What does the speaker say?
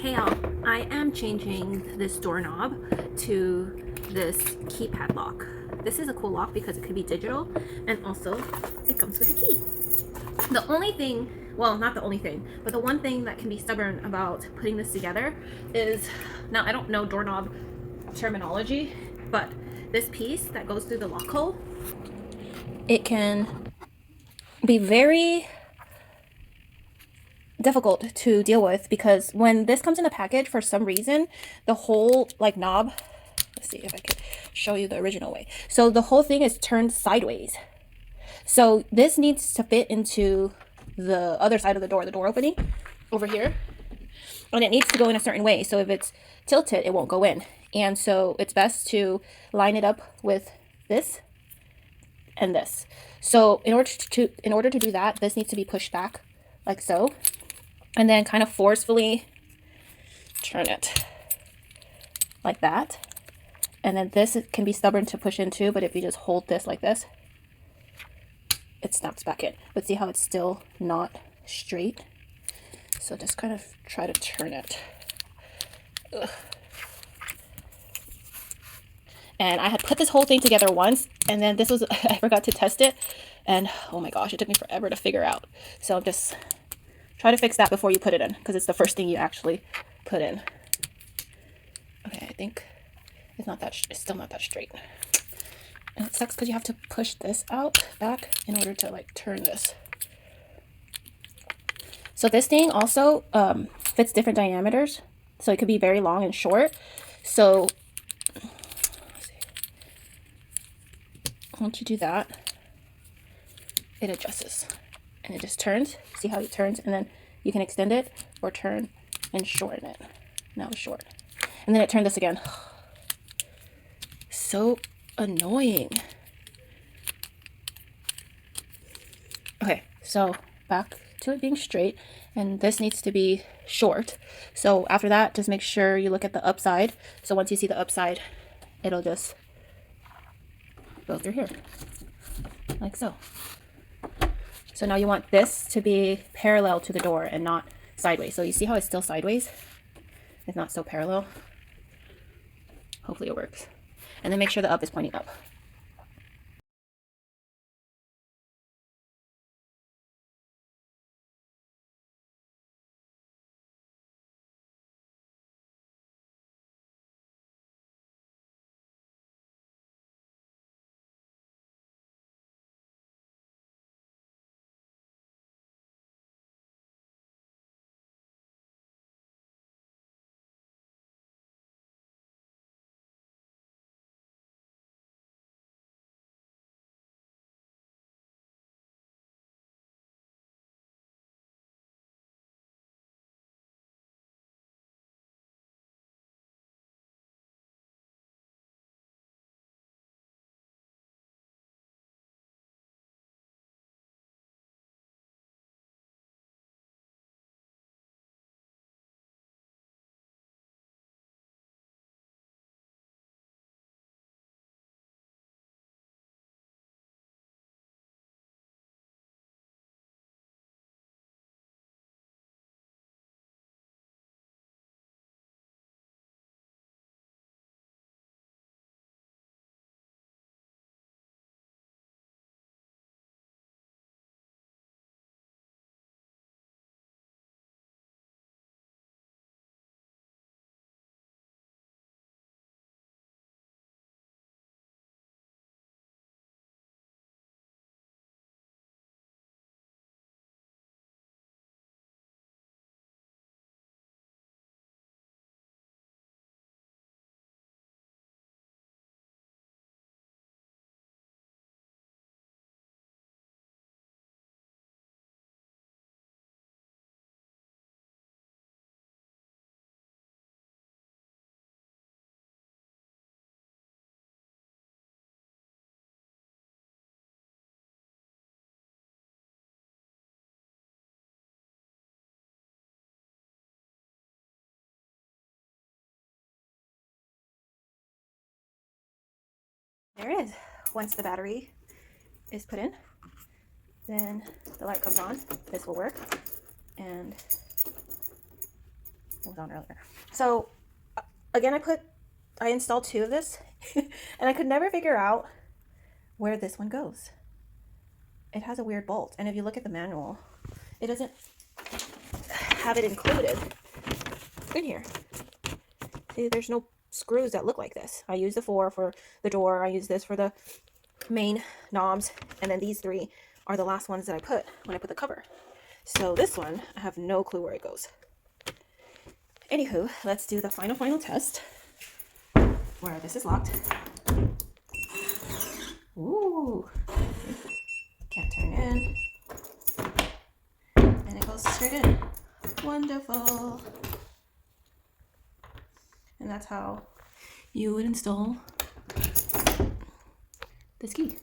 Hey y'all, I am changing this doorknob to this keypad lock. This is a cool lock because it could be digital and also it comes with a key. The only thing, well, not the only thing, but the one thing that can be stubborn about putting this together is, now I don't know doorknob terminology, but this piece that goes through the lock hole, it can be very difficult to deal with because when this comes in a package, for some reason the whole like knob, let's see if I can show you the original way, so the whole thing is turned sideways. So this needs to fit into the other side of the door opening over here, and it needs to go in a certain way. So if it's tilted, it won't go in, and so it's best to line it up with this and this. So in order to do that, this needs to be pushed back like so, and then kind of forcefully turn it like that. And then this can be stubborn to push into, but if you just hold this like this, it snaps back in. But see how it's still not straight? So just kind of try to turn it. Ugh. And I had put this whole thing together once, and then this was, I forgot to test it, and oh my gosh, it took me forever to figure out. So just try to fix that before you put it in, because it's the first thing you actually put in. Okay, I think it's still not that straight. And it sucks because you have to push this out back in order to like turn this. So this thing also fits different diameters. So it could be very long and short. So once you do that, it adjusts and it just turns. See how it turns? And then you can extend it or turn and shorten it. Now it's short. And then it turned this again. So annoying. Okay, so back to it being straight, and this needs to be short. So after that, just make sure you look at the upside. So once you see the upside, it'll just go through here, like so. So now you want this to be parallel to the door and not sideways. So you see how it's still sideways? It's not so parallel. Hopefully it works. And then make sure the up is pointing up. There it is. Once the battery is put in, then the light comes on. This will work. And thing was on earlier. So again, I installed 2 of this and I could never figure out where this one goes. It has a weird bolt, and if you look at the manual, it doesn't have it included in here. See, there's no screws that look like this. I use the 4 for the door, I use this for the main knobs, and then these 3 are the last ones that I put when I put the cover. So this one, I have no clue where it goes. Anywho, let's do the final test where this is locked. Ooh, can't turn in, and it goes straight in. Wonderful. And that's how you would install this key.